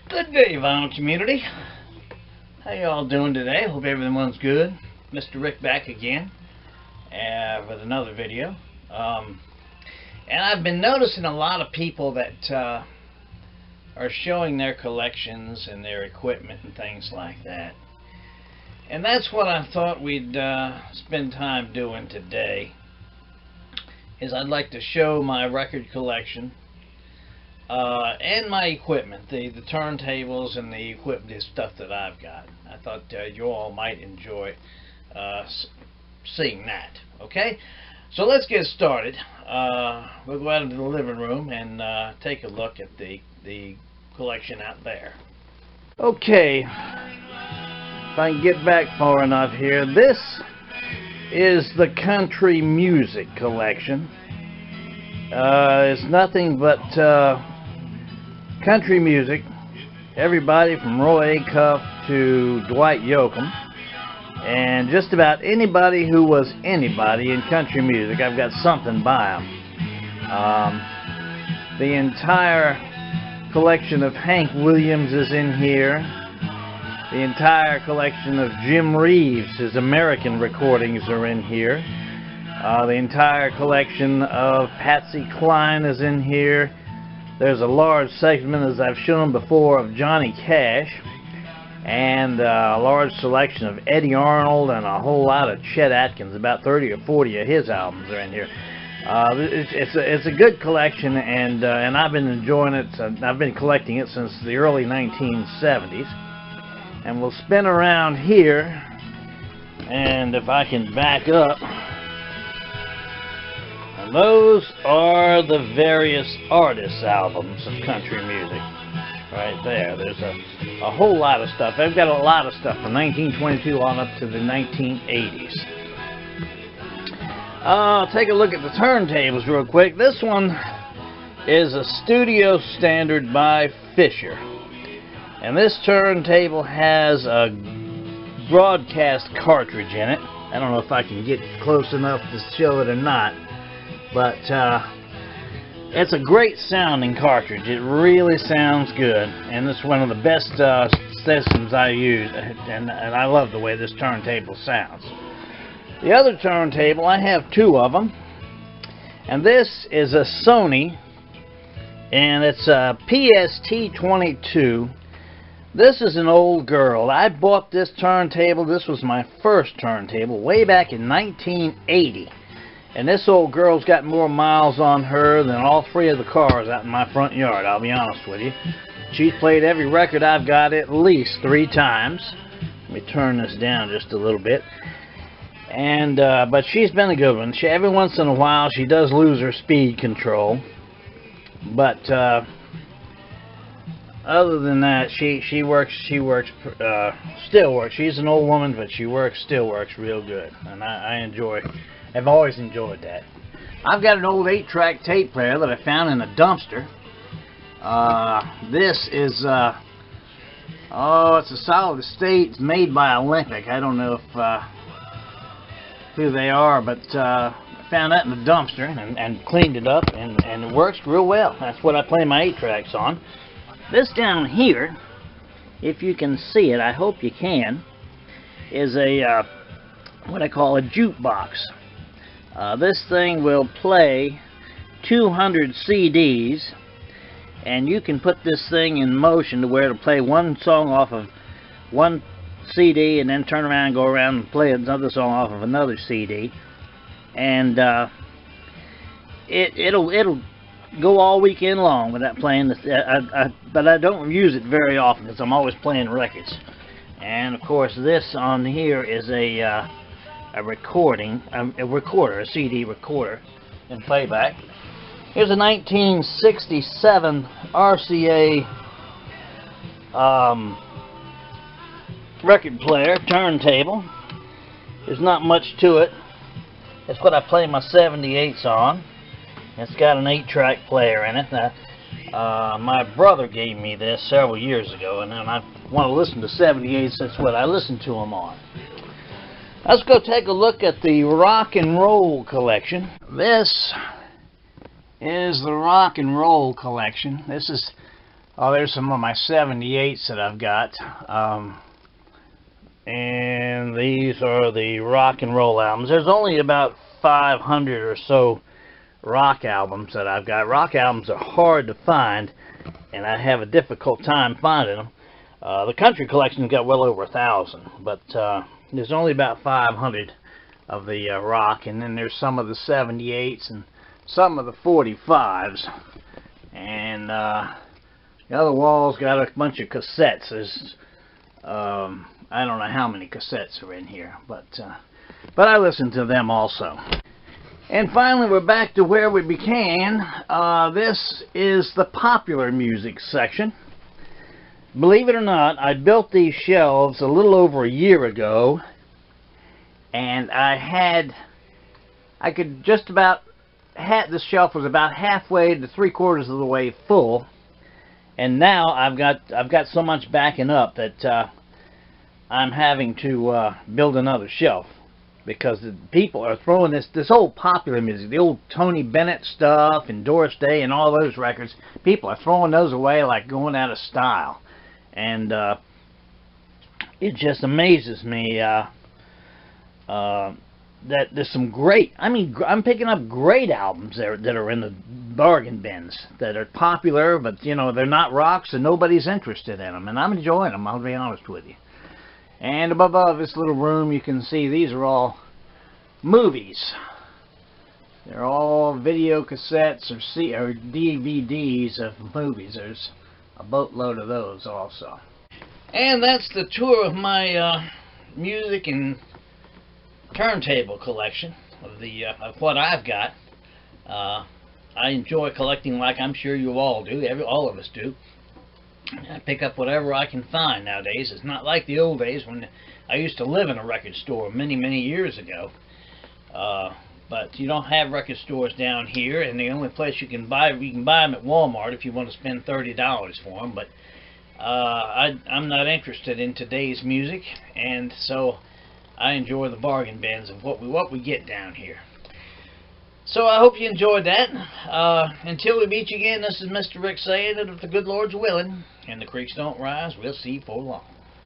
Good day, vinyl community. How y'all doing today? Hope everyone's good. Mr. Rick back again with another video. And I've been noticing a lot of people that are showing their collections and their equipment and things like that. And that's what I thought we'd spend time doing today. Is I'd like to show my record collection and my equipment, the turntables and the equipment, the stuff that I've got. I thought you all might enjoy seeing that. Okay, so let's get started. We'll go out into the living room and take a look at the collection out there. Okay, if I can get back far enough here, this is the country music collection. It's nothing but country music, everybody from Roy Acuff to Dwight Yoakam, and just about anybody who was anybody in country music. I've got something by them. The entire collection of Hank Williams is in here. The entire collection of Jim Reeves, his American recordings, are in here. The entire collection of Patsy Cline is in here. There's a large segment, as I've shown before, of Johnny Cash, and a large selection of Eddie Arnold, and a whole lot of Chet Atkins. About 30 or 40 of his albums are in here. It's a good collection, and I've been enjoying it. I've been collecting it since the early 1970s. And we'll spin around here, and if I can back up, and those are the various artists' albums of country music. Right there. There's a whole lot of stuff. I've got a lot of stuff from 1922 on up to the 1980s. Take a look at the turntables real quick. This one is a studio standard by Fisher. And this turntable has a broadcast cartridge in it. I don't know if I can get close enough to show it or not, but it's a great sounding cartridge. It really sounds good, and it's one of the best systems I use, and I love the way this turntable sounds. The other turntable, I have two of them, and this is a Sony, and it's a PST-22. This is an old girl. I bought this turntable. This was my first turntable way back in 1980. And this old girl's got more miles on her than all three of the cars out in my front yard, I'll be honest with you. She's played every record I've got at least 3 times. Let me turn this down just a little bit. And but she's been a good one. Every once in a while she does lose her speed control. But other than that, she still works. She's an old woman, but she still works real good, and I've always enjoyed that. I've got an old 8-track tape player that I found in a dumpster. This is it's a solid state. It's made by Olympic. I don't know if who they are, but I found that in the dumpster and cleaned it up, and it works real well. That's what I play my 8-tracks on. This down here, if you can see it, I hope you can, is a what I call a jukebox. This thing will play 200 CDs, and you can put this thing in motion to where it'll play one song off of one CD and then turn around and go around and play another song off of another CD, and it'll go all weekend long without playing this. But I don't use it very often because I'm always playing records. And of course, this on here is a recorder, a CD recorder and playback. Here's a 1967 RCA record player, turntable. There's not much to it. It's what I play my 78s on. It's got an 8-track player in it. My brother gave me this several years ago, and I want to listen to 78s. That's what I listen to them on. Let's go take a look at the rock and roll collection. This is the rock and roll collection. This is Oh, there's some of my 78s that I've got. And these are the rock and roll albums. There's only about 500 or so rock albums that I've got. Rock albums are hard to find, and I have a difficult time finding them. The country collection's got well over 1,000, but there's only about 500 of the rock, and then there's some of the 78s and some of the 45s, and the other wall's got a bunch of cassettes. There's I don't know how many cassettes are in here, but I listen to them also. And finally, we're back to where we began. This is the popular music section. Believe it or not, I built these shelves a little over a year ago, and this shelf was about halfway to 3/4 of the way full, and now I've got so much backing up that I'm having to build another shelf, because the people are throwing this old popular music, the old Tony Bennett stuff and Doris Day and all those records. People are throwing those away like going out of style, and it just amazes me that there's some great, I'm picking up great albums that are in the bargain bins that are popular, but you know, they're not rocks and nobody's interested in them, and I'm enjoying them, I'll be honest with you. And above this little room, you can see these are all movies. They're all video cassettes or DVDs of movies. There's a boatload of those also. And that's the tour of my music and turntable collection of what I've got. I enjoy collecting, like I'm sure you all do. All of us do. I pick up whatever I can find nowadays. It's not like the old days when I used to live in a record store many years ago. But you don't have record stores down here, and the only place you can buy them at Walmart if you want to spend $30 for them. But I'm not interested in today's music, and so I enjoy the bargain bins of what we get down here. So I hope you enjoyed that. Until we meet you again, this is Mr. Rick saying that if the good Lord's willing and the creeks don't rise, we'll see you for long.